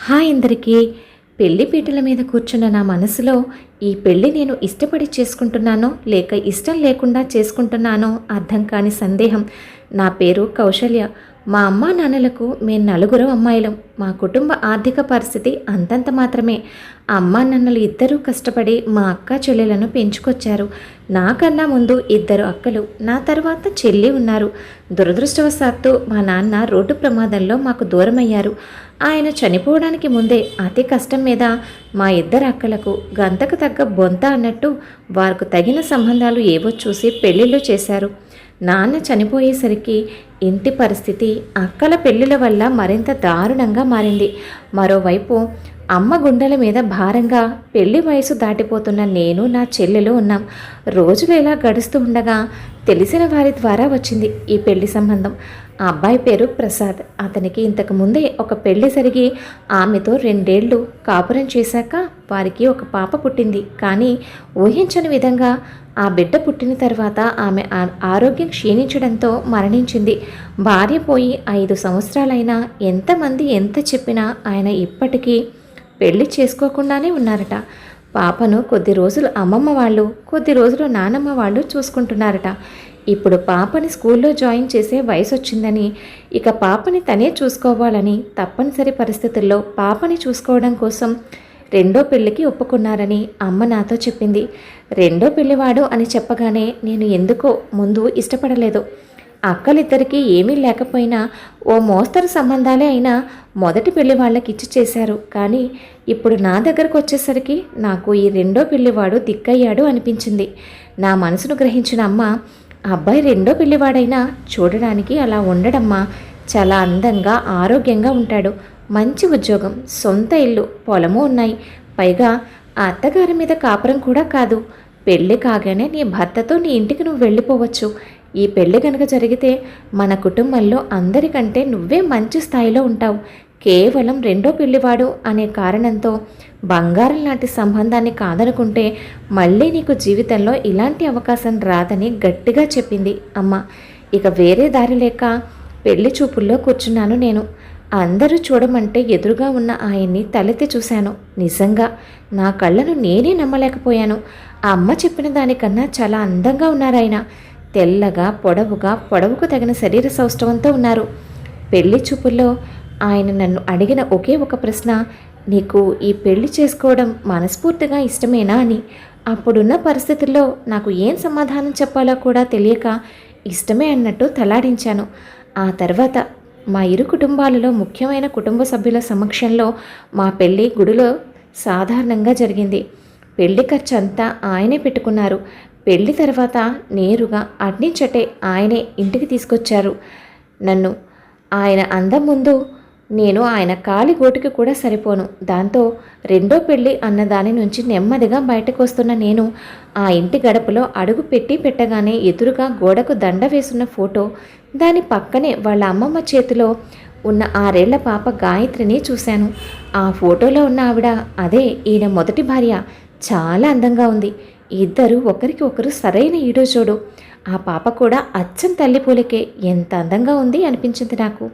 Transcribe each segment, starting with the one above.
Hi అందరికీ. పెళ్లి పీటల మీద కూర్చున్న నా మనసులో ఈ పెళ్లి నేను ఇష్టపడి చేసుకుంటున్నానో లేక ఇష్టం లేకుండా చేసుకుంటున్నానో అర్థం కాని సందేహం. నా పేరు కౌశల్య. మా అమ్మా నాన్నలకు మేము నలుగురు అమ్మాయిలం. మా కుటుంబ ఆర్థిక పరిస్థితి అంతంత మాత్రమే. అమ్మా నాన్నలు ఇద్దరూ కష్టపడి మా అక్క చెల్లెలను పెంచుకొచ్చారు. నాకన్నా ముందు ఇద్దరు అక్కలు, నా తర్వాత చెల్లి ఉన్నారు. దురదృష్టవశాత్తు మా నాన్న రోడ్డు ప్రమాదంలో మాకు దూరమయ్యారు. ఆయన చనిపోవడానికి ముందే అతి కష్టం మీద మా ఇద్దరు అక్కలకు గంతకు తగ్గ బొంత అన్నట్టు వారికి తగిన సంబంధాలు ఏవో చూసి పెళ్ళిళ్ళు చేశారు. నాన్న చనిపోయేసరికి ఇంటి పరిస్థితి అక్కల పెళ్ళిళ్ళ వల్ల మరింత దారుణంగా మారింది. మరోవైపు అమ్మ గుండెల మీద భారంగా పెళ్లి వయసు దాటిపోతున్న నేను, నా చెల్లెలు ఉన్నాం. రోజులు ఎలా గడుస్తూ ఉండగా తెలిసిన వారి ద్వారా వచ్చింది ఈ పెళ్లి సంబంధం. ఆ అబ్బాయి పేరు ప్రసాద్. అతనికి ఇంతకు ముందే ఒక పెళ్లి జరిగి ఆమెతో 2 ఏళ్ళు కాపురం చేశాక వారికి ఒక పాప పుట్టింది. కానీ ఊహించని విధంగా ఆ బిడ్డ పుట్టిన తర్వాత ఆమె ఆరోగ్యం క్షీణించడంతో మరణించింది. భార్య పోయి 5 సంవత్సరాలైనా ఎంతమంది ఎంత చెప్పినా ఆయన ఇప్పటికీ పెళ్లి చేసుకోకుండానే ఉన్నారట. పాపను కొద్ది రోజులు అమ్మమ్మ వాళ్ళు, కొద్ది రోజులు నానమ్మ వాళ్ళు చూసుకుంటున్నారట. ఇప్పుడు పాపని స్కూల్లో జాయిన్ చేసే వయసు వచ్చిందని, ఇక పాపని తనే చూసుకోవాలని, తప్పనిసరి పరిస్థితుల్లో పాపని చూసుకోవడం కోసం రెండో పెళ్లికి ఒప్పుకున్నారని అమ్మ నాతో చెప్పింది. రెండో పెళ్లివాడు అని చెప్పగానే నేను ఎందుకో ముందు ఇష్టపడలేదు. అక్కలిద్దరికీ ఏమీ లేకపోయినా ఓ మోస్తరు సంబంధాలే అయినా మొదటి పెళ్లి వాళ్ళకి ఇచ్చి చేశారు. కానీ ఇప్పుడు నా దగ్గరకు వచ్చేసరికి నాకు ఈ రెండో పెళ్లివాడు దిక్కయ్యాడు అనిపించింది. నా మనసును గ్రహించిన అమ్మ, అబ్బాయి రెండో పెళ్లివాడైనా చూడడానికి అలా ఉండడమ్మా, చాలా అందంగా ఆరోగ్యంగా ఉంటాడు, మంచి ఉద్యోగం, సొంత ఇల్లు, పొలము ఉన్నాయి. పైగా ఆ అత్తగారి మీద కాపురం కూడా కాదు. పెళ్ళి కాగానే నీ భర్తతో నీ ఇంటికి నువ్వు వెళ్ళిపోవచ్చు. ఈ పెళ్ళి కనుక జరిగితే మన కుటుంబంలో అందరికంటే నువ్వే మంచి స్థాయిలో ఉంటావు. కేవలం రెండో పెళ్లివాడు అనే కారణంతో బంగారం లాంటి సంబంధాన్ని కాదనుకుంటే మళ్ళీ నీకు జీవితంలో ఇలాంటి అవకాశం రాదని గట్టిగా చెప్పింది అమ్మ. ఇక వేరే దారి లేక పెళ్లి చూపుల్లో కూర్చున్నాను నేను. అందరూ చూడమంటే ఎదురుగా ఉన్న ఆయన్ని తలెత్తి చూశాను. నిజంగా నా కళ్ళను నేనే నమ్మలేకపోయాను. ఆ అమ్మ చెప్పిన దానికన్నా చాలా అందంగా ఉన్నారాయన. తెల్లగా, పొడవుకు తగిన శరీర సౌష్ఠవంతో ఉన్నారు. పెళ్లి చూపుల్లో ఆయన నన్ను అడిగిన ఒకే ఒక ప్రశ్న, నీకు ఈ పెళ్లి చేసుకోవడం మనస్ఫూర్తిగా ఇష్టమేనా అని. అప్పుడున్న పరిస్థితుల్లో నాకు ఏం సమాధానం చెప్పాలో కూడా తెలియక ఇష్టమే అన్నట్టు తలాడించాను. ఆ తర్వాత మా ఇరు కుటుంబాలలో ముఖ్యమైన కుటుంబ సభ్యుల సమక్షంలో మా పెళ్ళి గుడిలో సాధారణంగా జరిగింది. పెళ్లి ఖర్చు అంతా ఆయనే పెట్టుకున్నారు. పెళ్లి తర్వాత నేరుగా అట్నించటే ఆయనే ఇంటికి తీసుకొచ్చారు నన్ను. ఆయన అందం ముందు నేను ఆయన కాలి గోటికి కూడా సరిపోను. దాంతో రెండో పెళ్ళి అన్న దాని నుంచి నెమ్మదిగా బయటకు వస్తున్న నేను ఆ ఇంటి గడపలో అడుగు పెట్టగానే ఎదురుగా గోడకు దండ వేసున్న ఫోటో, దాని పక్కనే వాళ్ళ అమ్మమ్మ చేతిలో ఉన్న 6 ఏళ్ల పాప గాయత్రిని చూశాను. ఆ ఫోటోలో ఉన్న ఆవిడ అదే ఈయన మొదటి భార్య. చాలా అందంగా ఉంది. ఇద్దరు ఒకరికి ఒకరు సరైన ఈడోజోడు. ఆ పాప కూడా అచ్చం తల్లి పోలికే ఎంత అందంగా ఉంది అనిపించింది నాకు.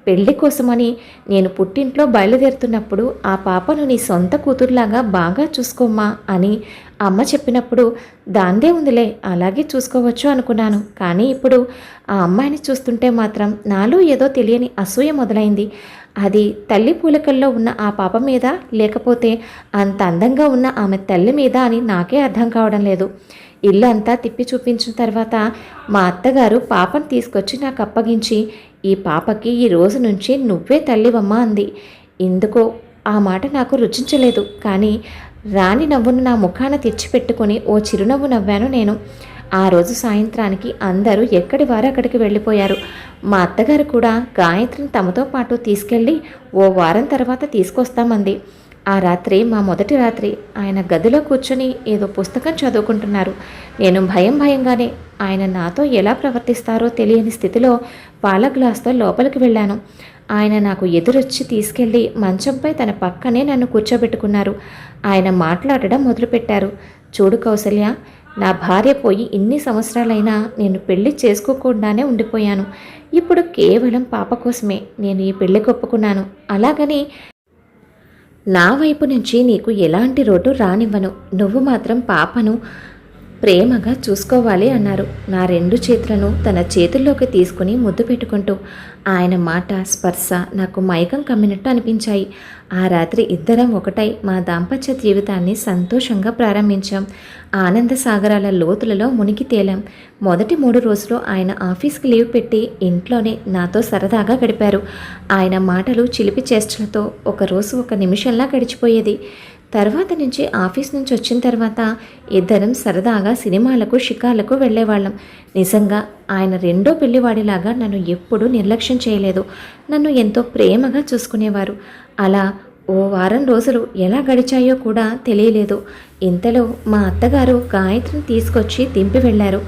పెళ్లి కోసమని నేను పుట్టింట్లో బయలుదేరుతున్నప్పుడు ఆ పాపను నీ సొంత కూతురులాగా బాగా చూసుకోమ్మా అని అమ్మ చెప్పినప్పుడు దాందే ఉందిలే, అలాగే చూసుకోవచ్చు అనుకున్నాను. కానీ ఇప్పుడు ఆ అమ్మాయిని చూస్తుంటే మాత్రం నాలో ఏదో తెలియని అసూయ మొదలైంది. అది తల్లి పూలకల్లో ఉన్న ఆ పాప మీద, లేకపోతే అంత అందంగా ఉన్న ఆమె తల్లి మీద అని నాకే అర్థం కావడం లేదు. ఇల్లు అంతా తిప్పి చూపించిన తర్వాత మా అత్తగారు పాపను తీసుకొచ్చి నాకు అప్పగించి, ఈ పాపకి ఈ రోజు నుంచి నువ్వే తల్లివమ్మా అంది. ఎందుకో ఆ మాట నాకు రుచించలేదు. కానీ రాణి నవ్వును నా ముఖాన తెచ్చిపెట్టుకుని ఓ చిరునవ్వు నవ్వాను నేను. ఆ రోజు సాయంత్రానికి అందరూ ఎక్కడి వారు అక్కడికి వెళ్ళిపోయారు. మా అత్తగారు కూడా గాయత్రిని తమతో పాటు తీసుకెళ్ళి ఓ వారం తర్వాత తీసుకొస్తామంది. ఆ రాత్రి మా మొదటి రాత్రి. ఆయన గదిలో కూర్చొని ఏదో పుస్తకం చదువుకుంటున్నారు. నేను భయంగానే ఆయన నాతో ఎలా ప్రవర్తిస్తారో తెలియని స్థితిలో పాల గ్లాస్తో లోపలికి వెళ్ళాను. ఆయన నాకు ఎదురొచ్చి తీసుకెళ్ళి మంచంపై తన పక్కనే నన్ను కూర్చోబెట్టుకున్నారు. ఆయన మాట్లాడడం మొదలుపెట్టారు. చూడు కౌసల్య, నా భార్య పోయి ఇన్ని సంవత్సరాలైనా నేను పెళ్లి చేసుకోకుండానే ఉండిపోయాను. ఇప్పుడు కేవలం పాప కోసమే నేను ఈ పెళ్లికి ఒప్పుకున్నాను. అలాగని నా వైపు నుంచి నీకు ఎలాంటి రోడ్డు రానివ్వను. నువ్వు మాత్రం పాపను ప్రేమగా చూసుకోవాలి అన్నారు. నా 2 చేతులను తన చేతుల్లోకి తీసుకుని ముద్దు పెట్టుకుంటూ. ఆయన మాట, స్పర్శ నాకు మైకం కమ్మినట్టు అనిపించాయి. ఆ రాత్రి ఇద్దరం ఒకటై మా దాంపత్య జీవితాన్ని సంతోషంగా ప్రారంభించాం. ఆనంద సాగరాల లోతులలో మునిగి తేలాం. మొదటి 3 రోజులు ఆయన ఆఫీస్కి లీవ్ పెట్టి ఇంట్లోనే నాతో సరదాగా గడిపారు. ఆయన మాటలు చిలిపి చేష్టలతో ఒకరోజు 1 నిమిషంలా గడిచిపోయేది. తర్వాత నుంచి ఆఫీస్ నుంచి వచ్చిన తర్వాత ఇద్దరం సరదాగా సినిమాలకు, షికార్లకు వెళ్ళేవాళ్ళం. నిజంగా ఆయన రెండో పెళ్లివాడిలాగా నన్ను ఎప్పుడూ నిర్లక్ష్యం చేయలేదు. నన్ను ఎంతో ప్రేమగా చూసుకునేవారు. అలా ఓ వారం రోజులు ఎలా గడిచాయో కూడా తెలియలేదు. ఇంతలో మా అత్తగారు గాయత్రిని తీసుకొచ్చి దింపి వెళ్ళారు.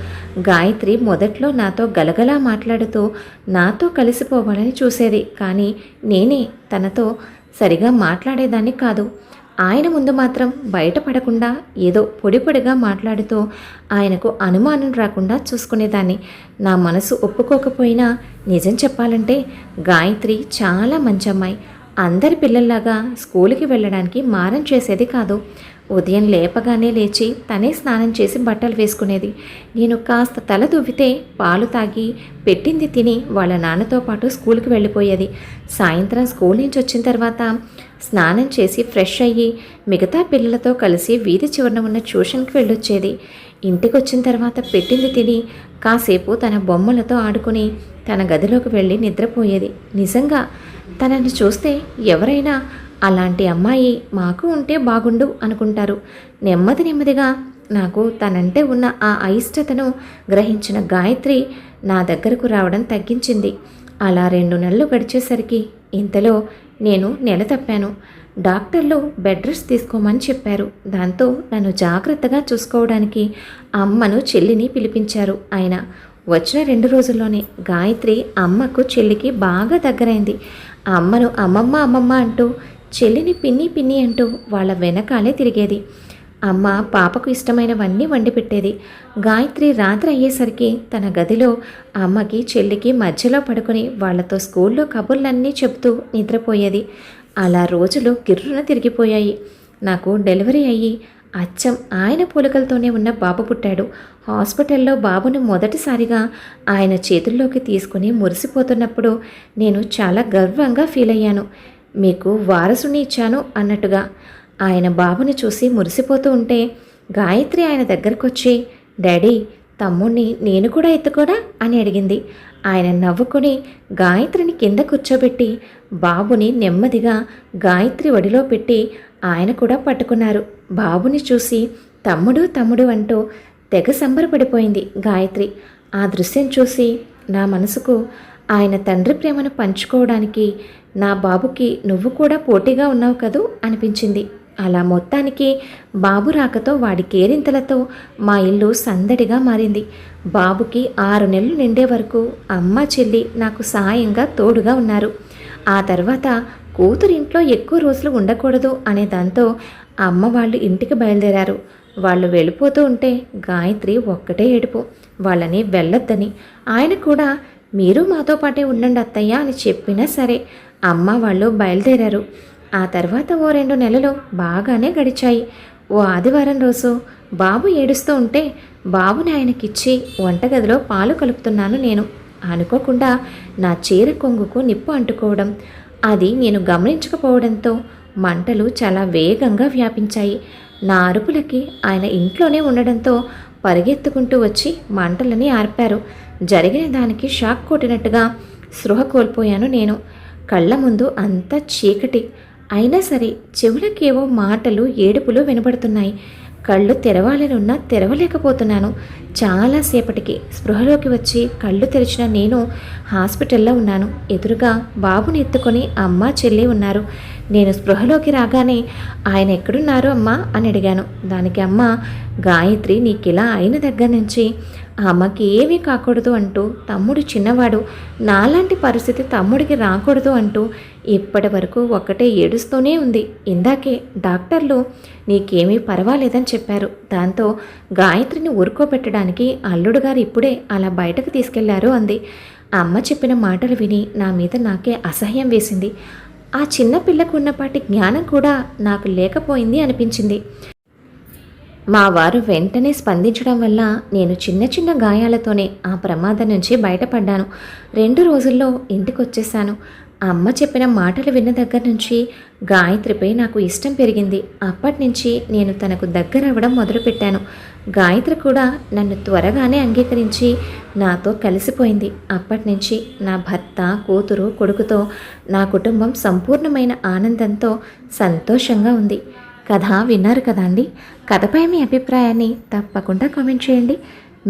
గాయత్రి మొదట్లో నాతో గలగలా మాట్లాడుతూ నాతో కలిసిపోవాలని చూసేది. కానీ నేనే తనతో సరిగా మాట్లాడేదాన్ని కాదు. ఆయన ముందు మాత్రం బయటపడకుండా ఏదో పొడి పొడిగా మాట్లాడుతూ ఆయనకు అనుమానం రాకుండా చూసుకునేదాన్ని. నా మనసు ఒప్పుకోకపోయినా నిజం చెప్పాలంటే గాయత్రి చాలా మంచి అమ్మాయి. అందరి పిల్లల్లాగా స్కూల్కి వెళ్ళడానికి మారం చేసేది కాదు. ఉదయం లేపగానే లేచి తనే స్నానం చేసి బట్టలు వేసుకునేది. నేను కాస్త తల దువ్వితే పాలు తాగి పెట్టింది తిని వాళ్ళ నాన్నతో పాటు స్కూల్కి వెళ్ళిపోయేది. సాయంత్రం స్కూల్ నుంచి వచ్చిన తర్వాత స్నానం చేసి ఫ్రెష్ అయ్యి మిగతా పిల్లలతో కలిసి వీధి చివరన ఉన్న ట్యూషన్కి వెళ్ళొచ్చేది. ఇంటికి వచ్చిన తర్వాత పెట్టింది తిని కాసేపు తన బొమ్మలతో ఆడుకుని తన గదిలోకి వెళ్ళి నిద్రపోయేది. నిజంగా తనని చూస్తే ఎవరైనా అలాంటి అమ్మాయి మాకు ఉంటే బాగుండు అనుకుంటారు. నెమ్మదిగా నాకు తనంటే ఉన్న ఆ అయిష్టతను గ్రహించిన గాయత్రి నా దగ్గరకు రావడం తగ్గించింది. అలా 2 నెలలు గడిచేసరికి ఇంతలో నేను నెల తప్పాను. డాక్టర్లు బెడ్ రెస్ట్ తీసుకోమని చెప్పారు. దాంతో నన్ను జాగ్రత్తగా చూసుకోవడానికి అమ్మను, చెల్లిని పిలిపించారు ఆయన. వచ్చిన 2 రోజుల్లోనే గాయత్రి అమ్మకు, చెల్లికి బాగా దగ్గరైంది. అమ్మను అమ్మమ్మ అమ్మమ్మ అంటూ, చెల్లిని పిన్ని పిన్ని అంటూ వాళ్ళ వెనకాలే తిరిగేది. అమ్మ పాపకు ఇష్టమైనవన్నీ వండి పెట్టేది. గాయత్రి రాత్రి అయ్యేసరికి తన గదిలో అమ్మకి, చెల్లికి మధ్యలో పడుకొని వాళ్లతో స్కూల్లో కబుర్లన్నీ చెబుతూ నిద్రపోయేది. అలా రోజులు గిర్రున తిరిగిపోయాయి. నాకు డెలివరీ అయ్యి అచ్చం ఆయన పోలికలతోనే ఉన్న బాబు పుట్టాడు. హాస్పిటల్లో బాబును మొదటిసారిగా ఆయన చేతుల్లోకి తీసుకుని మురిసిపోతున్నప్పుడు నేను చాలా గర్వంగా ఫీల్ అయ్యాను. మీకు వారసుని ఇచ్చాను అన్నట్టుగా. ఆయన బాబుని చూసి మురిసిపోతూ ఉంటే గాయత్రి ఆయన దగ్గరకు వచ్చి, డాడీ, తమ్ముణ్ణి నేను కూడా ఎత్తుకోడా అని అడిగింది. ఆయన నవ్వుకొని గాయత్రిని కింద కూర్చోబెట్టి బాబుని నెమ్మదిగా గాయత్రి ఒడిలో పెట్టి ఆయన కూడా పట్టుకున్నారు. బాబుని చూసి తమ్ముడు తమ్ముడు అంటూ తెగ సంబరపడిపోయింది గాయత్రి. ఆ దృశ్యం చూసి నా మనసుకు ఆయన తండ్రి ప్రేమను పంచుకోవడానికి నా బాబుకి నువ్వు కూడా పోటీగా ఉన్నావు కదూ అనిపించింది. అలా మొత్తానికి బాబు రాకతో వాడి కేరింతలతో మా ఇల్లు సందడిగా మారింది. బాబుకి 6 నెలలు నిండే వరకు అమ్మ, చెల్లి నాకు సాయంగా తోడుగా ఉన్నారు. ఆ తర్వాత కూతురు ఇంట్లో ఎక్కువ రోజులు ఉండకూడదు అనే దాంతో అమ్మ వాళ్ళు ఇంటికి బయలుదేరారు. వాళ్ళు వెళ్ళిపోతూ ఉంటే గాయత్రి ఒక్కటే ఏడుపు. వాళ్ళని వెళ్ళొద్దని, ఆయన కూడా మీరు మాతో పాటే ఉండండి అత్తయ్య అని చెప్పినా సరే అమ్మ వాళ్ళు బయలుదేరారు. ఆ తర్వాత ఓ 2 నెలలు బాగానే గడిచాయి. ఓ ఆదివారం రోజు బాబు ఏడుస్తూ ఉంటే బాబుని ఆయనకిచ్చి వంటగదిలో పాలు కలుపుతున్నాను నేను. అనుకోకుండా నా చీర కొంగుకు నిప్పు అంటుకోవడం, అది నేను గమనించకపోవడంతో మంటలు చాలా వేగంగా వ్యాపించాయి. నా అరుపులకి ఆయన ఇంట్లోనే ఉండడంతో పరిగెత్తుకుంటూ వచ్చి మంటలని ఆర్పారు. జరిగిన దానికి షాక్ కొట్టినట్టుగా స్పృహ కోల్పోయాను నేను. కళ్ళ ముందు అంతా చీకటి. అయినా సరే చెవులకేవో మాటలు, ఏడుపులు వినబడుతున్నాయి. కళ్ళు తెరవాలనున్నా తెరవలేకపోతున్నాను. చాలాసేపటికి స్పృహలోకి వచ్చి కళ్ళు తెరిచిన నేను హాస్పిటల్లో ఉన్నాను. ఎదురుగా బాబుని ఎత్తుకొని అమ్మ, చెల్లి ఉన్నారు. నేను స్పృహలోకి రాగానే ఆయన ఎక్కడున్నారు అమ్మా అని అడిగాను. దానికి అమ్మ, గాయత్రి నీకిలా అయిన దగ్గర నుంచి అమ్మకి ఏమీ కాకూడదు అంటూ, తమ్ముడు చిన్నవాడు, నాలాంటి పరిస్థితి తమ్ముడికి రాకూడదు అంటూ ఇప్పటి వరకు ఒక్కటే ఏడుస్తూనే ఉంది. ఇందాకే డాక్టర్లు నీకేమీ పర్వాలేదని చెప్పారు. దాంతో గాయత్రిని ఊరుకోబెట్టడానికి అల్లుడు గారు ఇప్పుడే అలా బయటకు తీసుకెళ్లారు అంది. అమ్మ చెప్పిన మాటలు విని నా మీద నాకే అసహ్యం వేసింది. ఆ చిన్న పిల్లకు ఉన్నపాటి జ్ఞానం కూడా నాకు లేకపోయింది అనిపించింది. మా వారు వెంటనే స్పందించడం వల్ల నేను చిన్న చిన్న గాయాలతోనే ఆ ప్రమాదం నుంచి బయటపడ్డాను. 2 రోజుల్లో ఇంటికొచ్చేశాను. అమ్మ చెప్పిన మాటలు విన్న దగ్గర నుంచి గాయత్రిపై నాకు ఇష్టం పెరిగింది. అప్పటి నుంచి నేను తనకు దగ్గరవ్వడం మొదలుపెట్టాను. గాయత్రి కూడా నన్ను త్వరగానే అంగీకరించి నాతో కలిసిపోయింది. అప్పటి నుంచి నా భర్త, కూతురు, కొడుకుతో నా కుటుంబం సంపూర్ణమైన ఆనందంతో సంతోషంగా ఉంది. కథ విన్నారు కదా అండి. కథపై మీ అభిప్రాయాన్ని తప్పకుండా కామెంట్ చేయండి.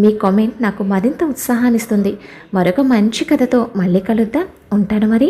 మీ కామెంట్ నాకు మరింత ఉత్సాహాన్నిస్తుంది. మరొక మంచి కథతో మళ్ళీ కలుద్దాం. ఉంటాను మరి.